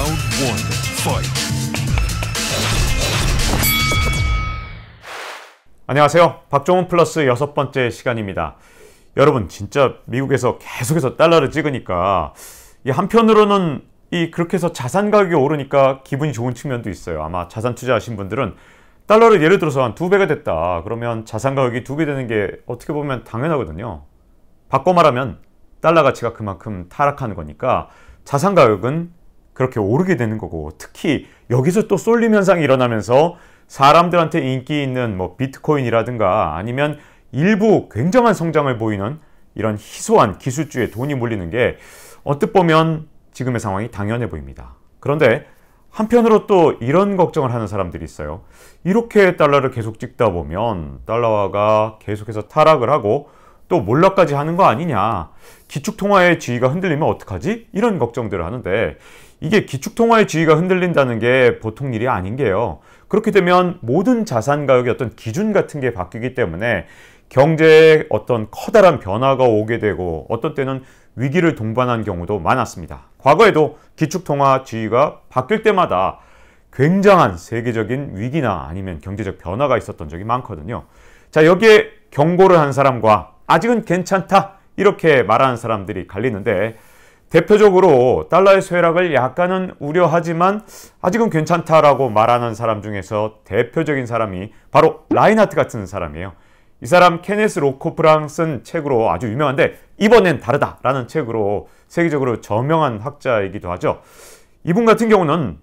Round 1. Fight. 안녕하세요. 박종훈 플러스 6번째 시간입니다. 여러분, 진짜 미국에서 계속해서 달러를 찍으니까 한편으로는 그렇게 해서 자산 가격이 오르니까 기분이 좋은 측면도 있어요. 아마 자산 투자하신 분들은 달러를 예를 들어서 한 2배가 됐다 그러면 자산 가격이 2배 되는 게 어떻게 보면 당연하거든요. 바꿔 말하면 달러 가치가 그만큼 타락하는 거니까 자산 가격은 그렇게 오르게 되는 거고, 특히 여기서 또 쏠림 현상이 일어나면서 사람들한테 인기 있는 비트코인이라든가 아니면 일부 굉장한 성장을 보이는 이런 희소한 기술주에 돈이 몰리는 게 언뜻 보면 지금의 상황이 당연해 보입니다. 그런데 한편으로 또 이런 걱정을 하는 사람들이 있어요. 이렇게 달러를 계속 찍다 보면 달러화가 계속해서 타락을 하고 또 몰락까지 하는 거 아니냐, 기축통화의 지위가 흔들리면 어떡하지? 이런 걱정들을 하는데, 이게 기축통화의 지위가 흔들린다는 게 보통 일이 아닌 게요. 그렇게 되면 모든 자산 가격의 어떤 기준 같은 게 바뀌기 때문에 경제에 어떤 커다란 변화가 오게 되고 어떤 때는 위기를 동반한 경우도 많았습니다. 과거에도 기축통화 지위가 바뀔 때마다 굉장한 세계적인 위기나 아니면 경제적 변화가 있었던 적이 많거든요. 자, 여기에 경고를 한 사람과 아직은 괜찮다 이렇게 말하는 사람들이 갈리는데, 대표적으로 달러의 쇠락을 약간은 우려하지만 아직은 괜찮다라고 말하는 사람 중에서 대표적인 사람이 바로 라인하트 같은 사람이에요. 이 사람 케네스 로코프랑 쓴 책으로 아주 유명한데, 이번엔 다르다라는 책으로 세계적으로 저명한 학자이기도 하죠. 이분 같은 경우는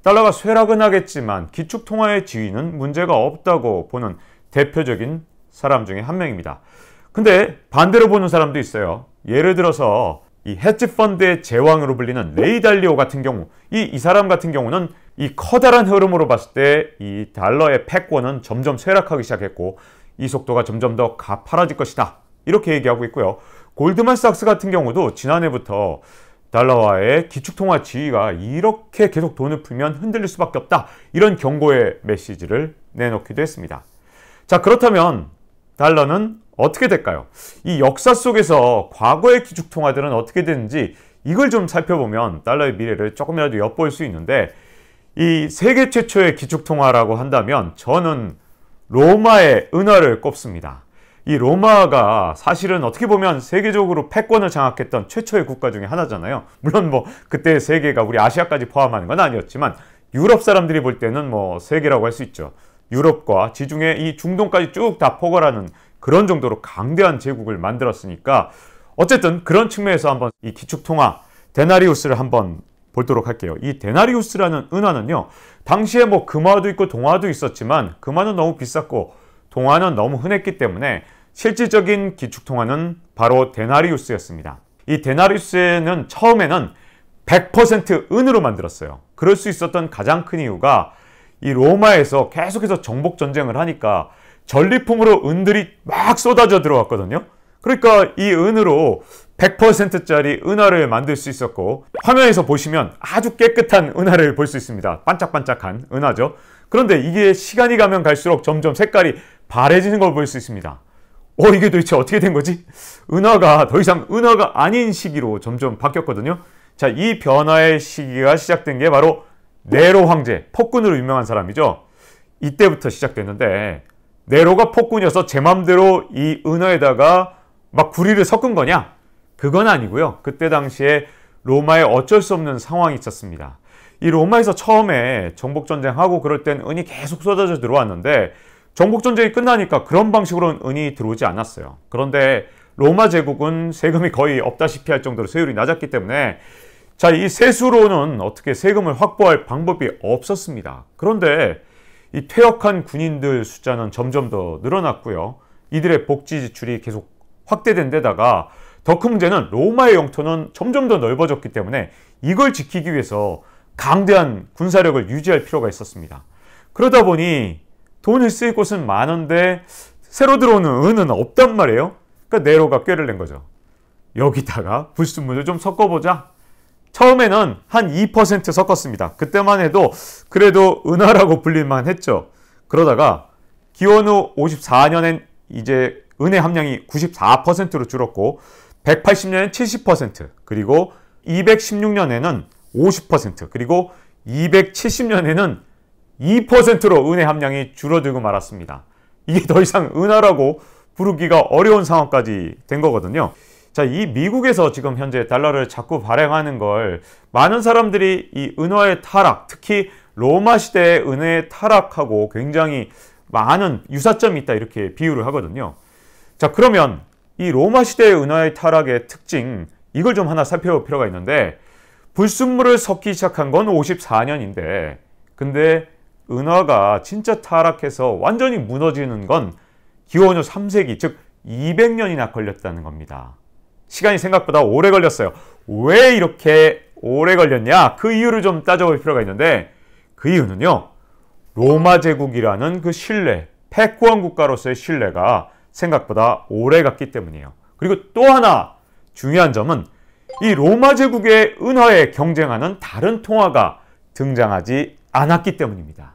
달러가 쇠락은 하겠지만 기축통화의 지위는 문제가 없다고 보는 대표적인 사람 중에 한 명입니다. 근데 반대로 보는 사람도 있어요. 예를 들어서 이 헤지펀드의 제왕으로 불리는 레이 달리오 같은 경우, 이 사람 같은 경우는 이 커다란 흐름으로 봤을 때 이 달러의 패권은 점점 쇠락하기 시작했고 이 속도가 점점 더 가파라질 것이다 이렇게 얘기하고 있고요. 골드만삭스 같은 경우도 지난해부터 달러화의 기축통화 지위가 이렇게 계속 돈을 풀면 흔들릴 수밖에 없다 이런 경고의 메시지를 내놓기도 했습니다. 자, 그렇다면 달러는 어떻게 될까요? 이 역사 속에서 과거의 기축통화들은 어떻게 됐는지 이걸 좀 살펴보면 달러의 미래를 조금이라도 엿볼 수 있는데, 이 세계 최초의 기축통화라고 한다면 저는 로마의 은화를 꼽습니다. 이 로마가 사실은 어떻게 보면 세계적으로 패권을 장악했던 최초의 국가 중에 하나잖아요. 물론 그때 세계가 우리 아시아까지 포함하는 건 아니었지만 유럽 사람들이 볼 때는 세계라고 할 수 있죠. 유럽과 지중해 이 중동까지 쭉 다 포괄하는 그런 정도로 강대한 제국을 만들었으니까, 어쨌든 그런 측면에서 한번 이 기축통화 데나리우스를 한번 보도록 할게요. 이 데나리우스라는 은화는요, 당시에 금화도 있고 동화도 있었지만 금화는 너무 비쌌고 동화는 너무 흔했기 때문에 실질적인 기축통화는 바로 데나리우스였습니다. 이 데나리우스는 처음에는 100% 은으로 만들었어요. 그럴 수 있었던 가장 큰 이유가 이 로마에서 계속해서 정복 전쟁을 하니까 전리품으로 은들이 막 쏟아져 들어왔거든요. 그러니까 이 은으로 100%짜리 은화를 만들 수 있었고, 화면에서 보시면 아주 깨끗한 은화를 볼 수 있습니다. 반짝반짝한 은화죠. 그런데 이게 시간이 가면 갈수록 점점 색깔이 바래지는 걸 볼 수 있습니다. 이게 도대체 어떻게 된 거지? 은화가 더 이상 은화가 아닌 시기로 점점 바뀌었거든요. 자, 이 변화의 시기가 시작된 게 바로 네로 황제, 폭군으로 유명한 사람이죠. 이때부터 시작됐는데, 네로가 폭군이어서 제 맘대로 이 은화에다가 막 구리를 섞은 거냐? 그건 아니고요. 그때 당시에 로마에 어쩔 수 없는 상황이 있었습니다. 이 로마에서 처음에 정복전쟁하고 그럴 땐 은이 계속 쏟아져 들어왔는데, 정복전쟁이 끝나니까 그런 방식으로는 은이 들어오지 않았어요. 그런데 로마 제국은 세금이 거의 없다시피 할 정도로 세율이 낮았기 때문에, 자, 이 세수로는 어떻게 세금을 확보할 방법이 없었습니다. 그런데 이 퇴역한 군인들 숫자는 점점 더 늘어났고요. 이들의 복지 지출이 계속 확대된 데다가 더 큰 문제는 로마의 영토는 점점 더 넓어졌기 때문에 이걸 지키기 위해서 강대한 군사력을 유지할 필요가 있었습니다. 그러다 보니 돈을 쓸 곳은 많은데 새로 들어오는 은은 없단 말이에요. 그러니까 네로가 꾀를 낸 거죠. 여기다가 불순물을 좀 섞어보자. 처음에는 한 2% 섞었습니다. 그때만 해도 그래도 은화라고 불릴만 했죠. 그러다가 기원 후 54년엔 이제 은의 함량이 94%로 줄었고 180년엔 70%, 그리고 216년에는 50%, 그리고 270년에는 2%로 은의 함량이 줄어들고 말았습니다. 이게 더 이상 은화라고 부르기가 어려운 상황까지 된 거거든요. 자, 이 미국에서 지금 현재 달러를 자꾸 발행하는 걸 많은 사람들이 이 은화의 타락, 특히 로마 시대의 은혜의 타락하고 굉장히 많은 유사점이 있다 이렇게 비유를 하거든요. 자, 그러면 이 로마 시대의 은화의 타락의 특징, 이걸 좀 하나 살펴볼 필요가 있는데, 불순물을 섞기 시작한 건 54년인데 근데 은화가 진짜 타락해서 완전히 무너지는 건 기원후 3세기, 즉 200년이나 걸렸다는 겁니다. 시간이 생각보다 오래 걸렸어요. 왜 이렇게 오래 걸렸냐? 그 이유를 좀 따져볼 필요가 있는데, 그 이유는요, 로마 제국이라는 그 신뢰, 패권 국가로서의 신뢰가 생각보다 오래 갔기 때문이에요. 그리고 또 하나 중요한 점은 이 로마 제국의 은화에 경쟁하는 다른 통화가 등장하지 않았기 때문입니다.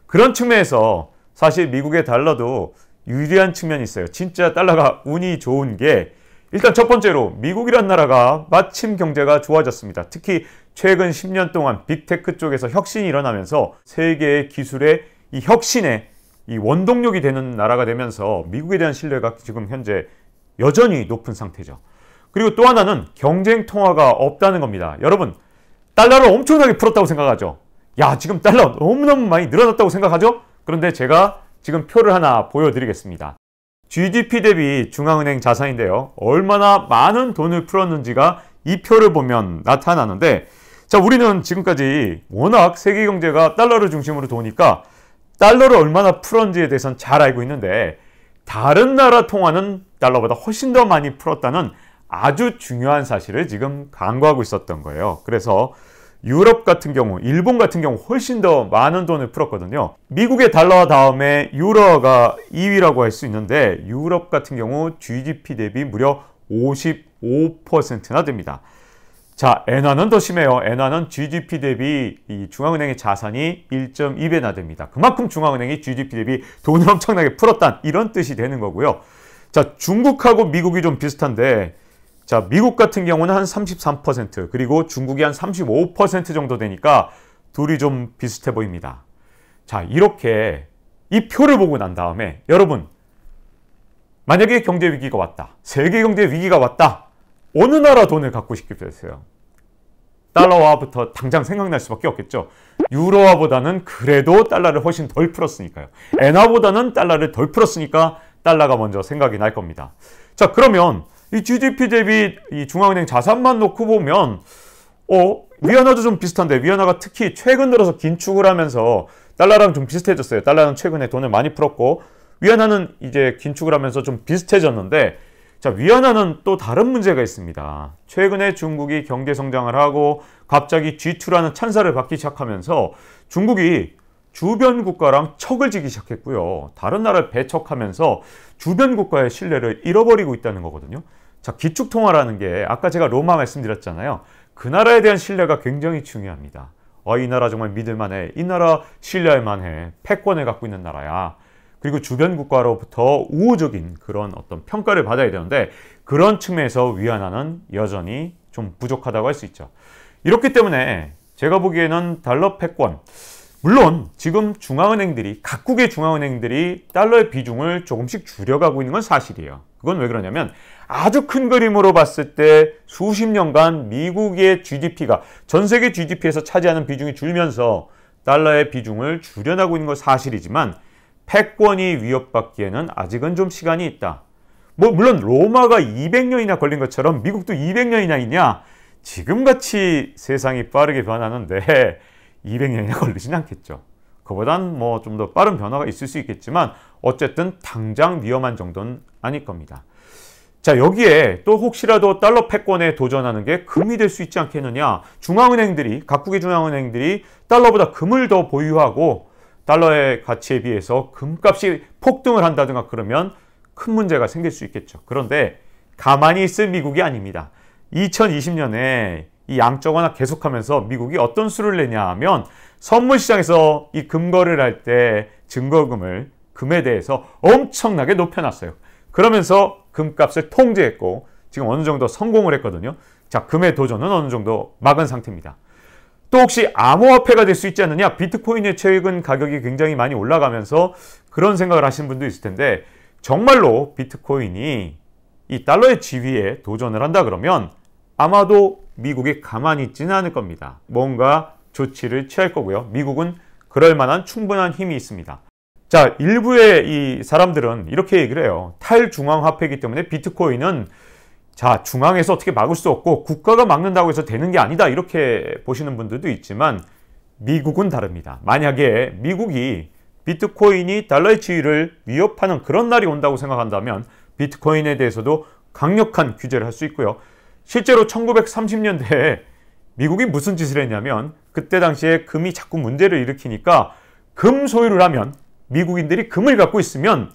그런 측면에서 사실 미국의 달러도 유리한 측면이 있어요. 진짜 달러가 운이 좋은 게, 일단 첫 번째로 미국이란 나라가 마침 경제가 좋아졌습니다. 특히 최근 10년 동안 빅테크 쪽에서 혁신이 일어나면서 세계의 기술의 이 혁신에 이 원동력이 되는 나라가 되면서 미국에 대한 신뢰가 지금 현재 여전히 높은 상태죠. 그리고 또 하나는 경쟁 통화가 없다는 겁니다. 여러분, 달러를 엄청나게 풀었다고 생각하죠? 야, 지금 달러 너무너무 많이 늘어났다고 생각하죠? 그런데 제가 지금 표를 하나 보여드리겠습니다. GDP 대비 중앙은행 자산인데요. 얼마나 많은 돈을 풀었는지가 이 표를 보면 나타나는데, 자, 우리는 지금까지 워낙 세계 경제가 달러를 중심으로 도니까 달러를 얼마나 풀었는지에 대해서는 잘 알고 있는데, 다른 나라 통화는 달러보다 훨씬 더 많이 풀었다는 아주 중요한 사실을 지금 간과하고 있었던 거예요. 그래서 유럽 같은 경우, 일본 같은 경우 훨씬 더 많은 돈을 풀었거든요. 미국의 달러 다음에 유로가 2위라고 할 수 있는데, 유럽 같은 경우 GDP 대비 무려 55%나 됩니다. 자, 엔화는 더 심해요. 엔화는 GDP 대비 이 중앙은행의 자산이 1.2배나 됩니다. 그만큼 중앙은행이 GDP 대비 돈을 엄청나게 풀었단 이런 뜻이 되는 거고요. 자, 중국하고 미국이 좀 비슷한데, 자, 미국 같은 경우는 한 33%, 그리고 중국이 한 35% 정도 되니까 둘이 좀 비슷해 보입니다. 자, 이렇게 이 표를 보고 난 다음에 여러분, 만약에 경제 위기가 왔다, 세계 경제 위기가 왔다, 어느 나라 돈을 갖고 싶겠어요? 달러화부터 당장 생각날 수밖에 없겠죠. 유로화보다는 그래도 달러를 훨씬 덜 풀었으니까요. 엔화보다는 달러를 덜 풀었으니까 달러가 먼저 생각이 날 겁니다. 자, 그러면 이 GDP 대비 이 중앙은행 자산만 놓고 보면 위안화도 좀 비슷한데, 위안화가 특히 최근 들어서 긴축을 하면서 달러랑 좀 비슷해졌어요. 달러는 최근에 돈을 많이 풀었고 위안화는 이제 긴축을 하면서 좀 비슷해졌는데, 자, 위안화는 또 다른 문제가 있습니다. 최근에 중국이 경제 성장을 하고 갑자기 G2라는 찬사를 받기 시작하면서 중국이 주변 국가랑 척을 지기 시작했고요. 다른 나라를 배척하면서 주변 국가의 신뢰를 잃어버리고 있다는 거거든요. 자, 기축통화라는 게 아까 제가 로마 말씀드렸잖아요. 그 나라에 대한 신뢰가 굉장히 중요합니다. 이 나라 정말 믿을만해. 이 나라 신뢰할 만해. 패권을 갖고 있는 나라야. 그리고 주변 국가로부터 우호적인 그런 어떤 평가를 받아야 되는데, 그런 측면에서 위안화는 여전히 좀 부족하다고 할 수 있죠. 이렇기 때문에 제가 보기에는 달러 패권, 물론 지금 중앙은행들이, 각국의 중앙은행들이 달러의 비중을 조금씩 줄여가고 있는 건 사실이에요. 그건 왜 그러냐면, 아주 큰 그림으로 봤을 때 수십 년간 미국의 GDP가 전 세계 GDP에서 차지하는 비중이 줄면서 달러의 비중을 줄여나가고 있는 건 사실이지만, 패권이 위협받기에는 아직은 좀 시간이 있다. 물론 로마가 200년이나 걸린 것처럼 미국도 200년이나 있냐? 지금같이 세상이 빠르게 변하는데 200년이나 걸리진 않겠죠. 그보단 좀 더 빠른 변화가 있을 수 있겠지만 어쨌든 당장 위험한 정도는 아닐 겁니다. 자, 여기에 또 혹시라도 달러 패권에 도전하는 게 금이 될 수 있지 않겠느냐? 중앙은행들이, 각국의 중앙은행들이 달러보다 금을 더 보유하고 달러의 가치에 비해서 금값이 폭등을 한다든가 그러면 큰 문제가 생길 수 있겠죠. 그런데 가만히 있을 미국이 아닙니다. 2020년에 이 양적 완화 계속하면서 미국이 어떤 수를 내냐 하면, 선물 시장에서 이 금거래를 할 때 증거금을, 금에 대해서 엄청나게 높여놨어요. 그러면서 금값을 통제했고 지금 어느 정도 성공을 했거든요. 자, 금의 도전은 어느 정도 막은 상태입니다. 또 혹시 암호화폐가 될 수 있지 않느냐? 비트코인의 최근 가격이 굉장히 많이 올라가면서 그런 생각을 하시는 분도 있을 텐데 정말로 비트코인이 이 달러의 지위에 도전을 한다 그러면 아마도 미국이 가만히 있지는 않을 겁니다. 뭔가 조치를 취할 거고요. 미국은 그럴 만한 충분한 힘이 있습니다. 자, 일부의 이 사람들은 이렇게 얘기를 해요. 탈중앙화폐이기 때문에 비트코인은 자, 중앙에서 어떻게 막을 수 없고 국가가 막는다고 해서 되는 게 아니다. 이렇게 보시는 분들도 있지만 미국은 다릅니다. 만약에 미국이 비트코인이 달러의 지위를 위협하는 그런 날이 온다고 생각한다면 비트코인에 대해서도 강력한 규제를 할 수 있고요. 실제로 1930년대에 미국이 무슨 짓을 했냐면 그때 당시에 금이 자꾸 문제를 일으키니까 금 소유를 하면 미국인들이 금을 갖고 있으면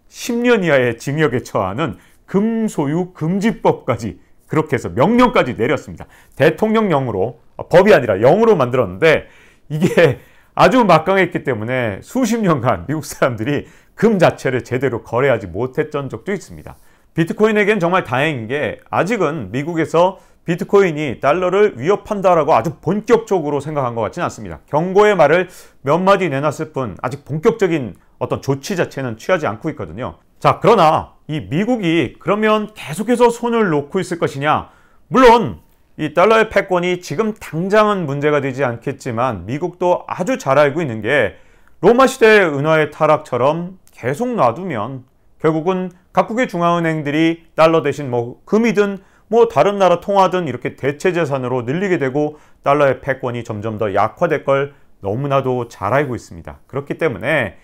10년 이하의 징역에 처하는 금 소유 금지법까지 그렇게 해서 명령까지 내렸습니다. 대통령령으로, 법이 아니라 영으로 만들었는데 이게 아주 막강했기 때문에 수십 년간 미국 사람들이 금 자체를 제대로 거래하지 못했던 적도 있습니다. 비트코인에겐 정말 다행인 게 아직은 미국에서 비트코인이 달러를 위협한다라고 아주 본격적으로 생각한 것 같지는 않습니다. 경고의 말을 몇 마디 내놨을 뿐 아직 본격적인 어떤 조치 자체는 취하지 않고 있거든요. 자, 그러나 이 미국이 그러면 계속해서 손을 놓고 있을 것이냐? 물론 이 달러의 패권이 지금 당장은 문제가 되지 않겠지만 미국도 아주 잘 알고 있는 게 로마 시대의 은화의 타락처럼 계속 놔두면 결국은 각국의 중앙은행들이 달러 대신 뭐 금이든 뭐 다른 나라 통화든 이렇게 대체 재산으로 늘리게 되고 달러의 패권이 점점 더 약화될 걸 너무나도 잘 알고 있습니다. 그렇기 때문에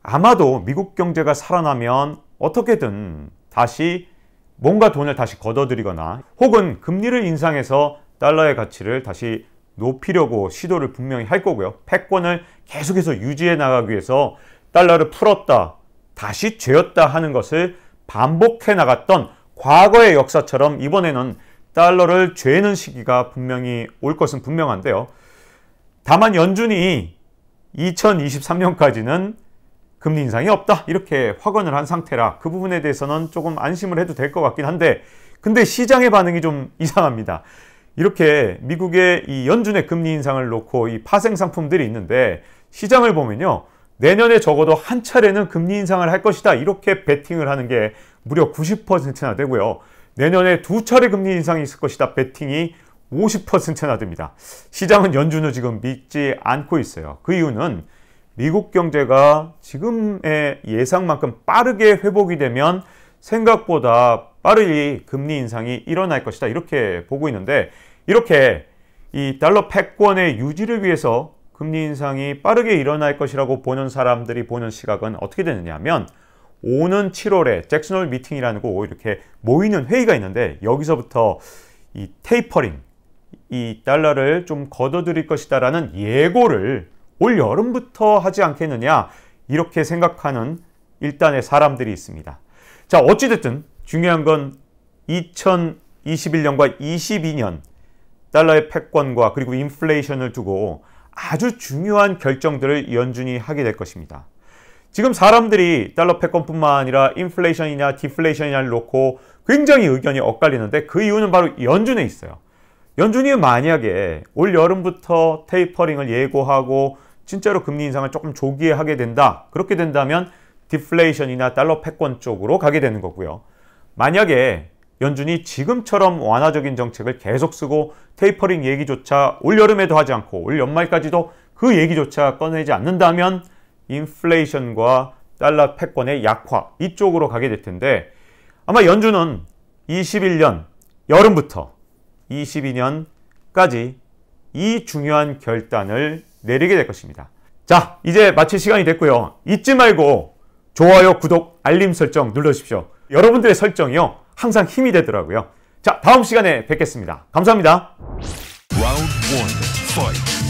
아마도 미국 경제가 살아나면 어떻게든 다시 뭔가 돈을 다시 걷어들이거나 혹은 금리를 인상해서 달러의 가치를 다시 높이려고 시도를 분명히 할 거고요. 패권을 계속해서 유지해 나가기 위해서 달러를 풀었다, 다시 죄었다 하는 것을 반복해 나갔던 과거의 역사처럼 이번에는 달러를 죄는 시기가 분명히 올 것은 분명한데요. 다만 연준이 2023년까지는 금리 인상이 없다 이렇게 확언을 한 상태라 그 부분에 대해서는 조금 안심을 해도 될 것 같긴 한데 근데 시장의 반응이 좀 이상합니다. 이렇게 미국의 이 연준의 금리 인상을 놓고 이 파생 상품들이 있는데 시장을 보면요. 내년에 적어도 한 차례는 금리 인상을 할 것이다 이렇게 베팅을 하는 게 무려 90%나 되고요. 내년에 두 차례 금리 인상이 있을 것이다 베팅이 50%나 됩니다. 시장은 연준을 지금 믿지 않고 있어요. 그 이유는 미국 경제가 지금의 예상만큼 빠르게 회복이 되면 생각보다 빠르게 금리 인상이 일어날 것이다 이렇게 보고 있는데 이렇게 이 달러 패권의 유지를 위해서 금리 인상이 빠르게 일어날 것이라고 보는 사람들이 보는 시각은 어떻게 되느냐 하면 오는 7월에 잭슨홀 미팅이라는 거 이렇게 모이는 회의가 있는데 여기서부터 이 테이퍼링, 이 달러를 좀 걷어들일 것이다 라는 예고를 올 여름부터 하지 않겠느냐 이렇게 생각하는 일단의 사람들이 있습니다. 자, 어찌됐든 중요한 건 2021년과 22년 달러의 패권과 그리고 인플레이션을 두고 아주 중요한 결정들을 연준이 하게 될 것입니다. 지금 사람들이 달러 패권뿐만 아니라 인플레이션이냐 디플레이션이냐를 놓고 굉장히 의견이 엇갈리는데 그 이유는 바로 연준에 있어요. 연준이 만약에 올 여름부터 테이퍼링을 예고하고 진짜로 금리 인상을 조금 조기에 하게 된다. 그렇게 된다면 디플레이션이나 달러 패권 쪽으로 가게 되는 거고요. 만약에 연준이 지금처럼 완화적인 정책을 계속 쓰고 테이퍼링 얘기조차 올 여름에도 하지 않고 올 연말까지도 그 얘기조차 꺼내지 않는다면 인플레이션과 달러 패권의 약화 이쪽으로 가게 될 텐데 아마 연준은 21년 여름부터 22년까지 이 중요한 결단을 내리게 될 것입니다. 자, 이제 마칠 시간이 됐고요. 잊지 말고 좋아요, 구독, 알림 설정 눌러주십시오. 여러분들의 설정이요 항상 힘이 되더라고요. 자, 다음 시간에 뵙겠습니다. 감사합니다. Round 1, fight.